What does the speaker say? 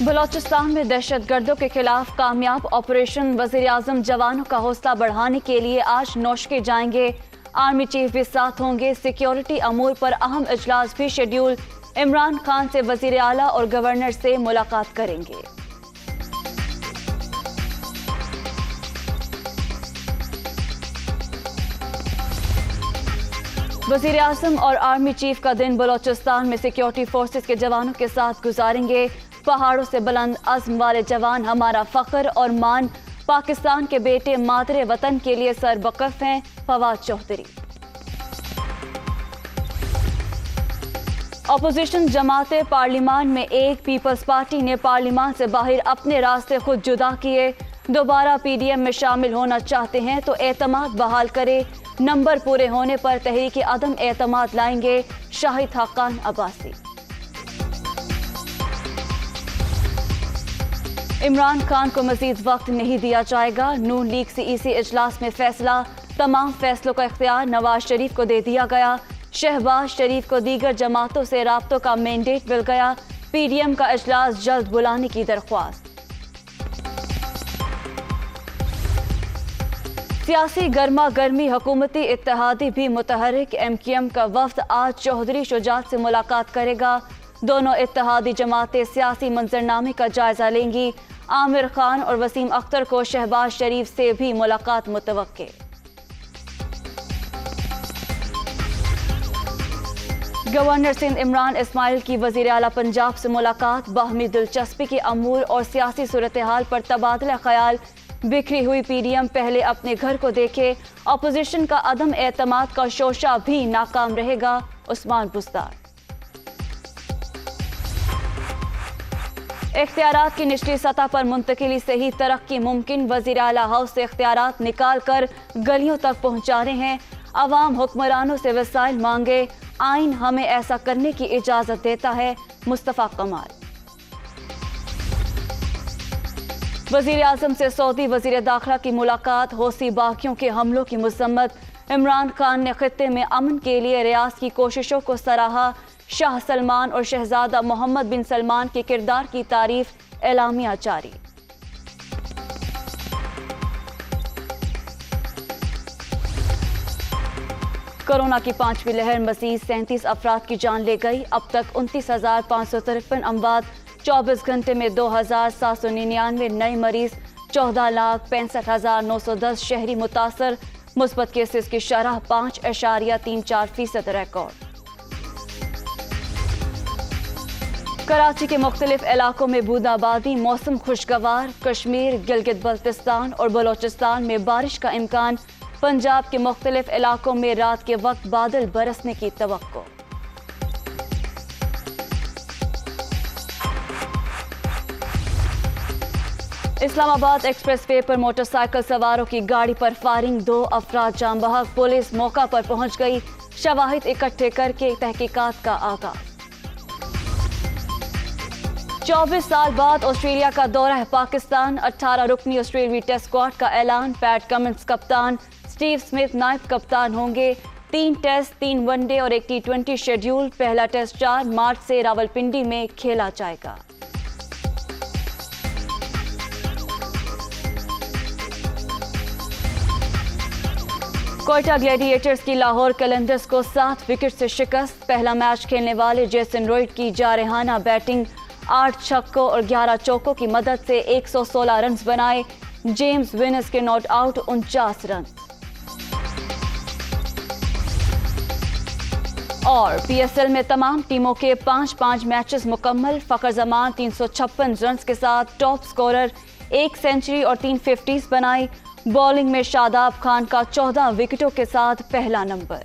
बलूचिस्तान में दहशत गर्दों के खिलाफ कामयाब ऑपरेशन। वजीर आजम जवानों का हौसला बढ़ाने के लिए आज नौशके जाएंगे। आर्मी चीफ भी साथ होंगे। सिक्योरिटी अमूर पर अहम इजलास भी शेड्यूल। इमरान खान से वजीर आला और गवर्नर से मुलाकात करेंगे। वजीर आजम और आर्मी चीफ का दिन बलूचिस्तान में सिक्योरिटी फोर्सेस के जवानों के साथ गुजारेंगे। पहाड़ों से बुलंद अज़्म वाले जवान हमारा फख्र और मान। पाकिस्तान के बेटे मादरे वतन के लिए सरबकफ हैं। फवाद चौधरी। अपोजिशन जमाते पार्लिमान में एक। पीपल्स पार्टी ने पार्लिमान से बाहर अपने रास्ते खुद जुदा किए। दोबारा पीडीएम में शामिल होना चाहते हैं तो एतमाद बहाल करे। नंबर पूरे होने पर तहरीक अदम एतमाद लाएंगे। शाहिद हक्कान अब्बासी। इमरान खान को मजीद वक्त नहीं दिया जाएगा। नून लीग सीईसी इजलास में फैसला। तमाम फैसलों का इख्तियार नवाज शरीफ को दे दिया गया। शहबाज शरीफ को दीगर जमातों से राब्तों का मैंडेट मिल गया। पीडीएम का इजलास जल्द बुलाने की दरख्वास्त। सियासी गर्मा गर्मी। हुकूमती इत्तेहादी भी मुतहर्रिक। एमक्यूएम का वफ्द आज चौधरी शुजात से मुलाकात करेगा। दोनों इत्तेहादी जमातें सियासी मंजरनामे का जायजा लेंगी। आमिर खान और वसीम अख्तर को शहबाज शरीफ से भी मुलाकात मुतवक्के। गवर्नर सिंध इमरान इस्माइल की वजीर आला पंजाब से मुलाकात। बाहमी दिलचस्पी के अमूर और सियासी सूरत हाल पर तबादला ख्याल। बिखरी हुई पीडीएम पहले अपने घर को देखे। अपोजिशन का अदम एतमाद का शोशा भी नाकाम रहेगा। उस्मान बुज़दार। इख्तियारात की निचली सतह पर मुंतकिली से ही तरक्की मुमकिन। वजीर आला हाउस से इख्तियारात निकाल कर गलियों तक पहुंचा रहे हैं। अवाम हुक्मरानों से वसाइल मांगे। आइन हमें ऐसा करने की इजाजत देता है। मुस्तफा कमाल। वजीर आजम से सऊदी वजीर दाखिला की मुलाकात। हौसी बागियों के हमलों की मजम्मत। इमरान खान ने खित्ते में अमन के लिए रियाज की कोशिशों को सराहा। शाह सलमान और शहजादा मोहम्मद बिन सलमान के किरदार की तारीफ। एलामिया जारी। कोरोना की 5वीं लहर मजीद 37 अफराद की जान ले गई। अब तक 29,553 अमवात। 24 घंटे में 2,799 नए मरीज। 14,65,910 शहरी मुतासर। मुस्बत केसेस की शरह 5.34% रिकॉर्ड। कराची के मुख्तलिफ इलाकों में बूंदाबांदी। मौसम खुशगवार। कश्मीर, गिलगित बल्तिस्तान और बलूचिस्तान में बारिश का इम्कान। पंजाब के मुख्तलिफ इलाकों में रात के वक्त बादल बरसने की तवक्को। इस्लामाबाद एक्सप्रेस वे पर मोटरसाइकिल सवारों की गाड़ी पर फायरिंग। 2 अफराद जान बहक। पुलिस मौका पर पहुंच गई। शवाहिद इकट्ठे करके तहकीकात का आगाज। 24 साल बाद ऑस्ट्रेलिया का दौरा है पाकिस्तान। 18 रुकनी ऑस्ट्रेलियाई टेस्ट स्क्वाड का ऐलान। पैट कमिंस कप्तान। स्टीव स्मिथ नायब कप्तान होंगे। 3 टेस्ट, 3 वनडे और 1 T20 शेड्यूल। पहला टेस्ट 4 मार्च से रावलपिंडी में खेला जाएगा। कोयटा ग्लैडिएटर्स की लाहौर कैलेंडर्स को 7 विकेट से शिकस्त। पहला मैच खेलने वाले जेसन रॉयड की जारहाना बैटिंग। 8 छक्कों और 11 चौकों की मदद से 116 रन बनाए। जेम्स विनस के नॉट आउट 49 रन। और पीएसएल में तमाम टीमों के 5-5 मैचेस मुकम्मल। फखर जमान 356 रन के साथ टॉप स्कोरर। 1 सेंचुरी और 3 50s बनाई। बॉलिंग में शादाब खान का 14 विकेटों के साथ पहला नंबर।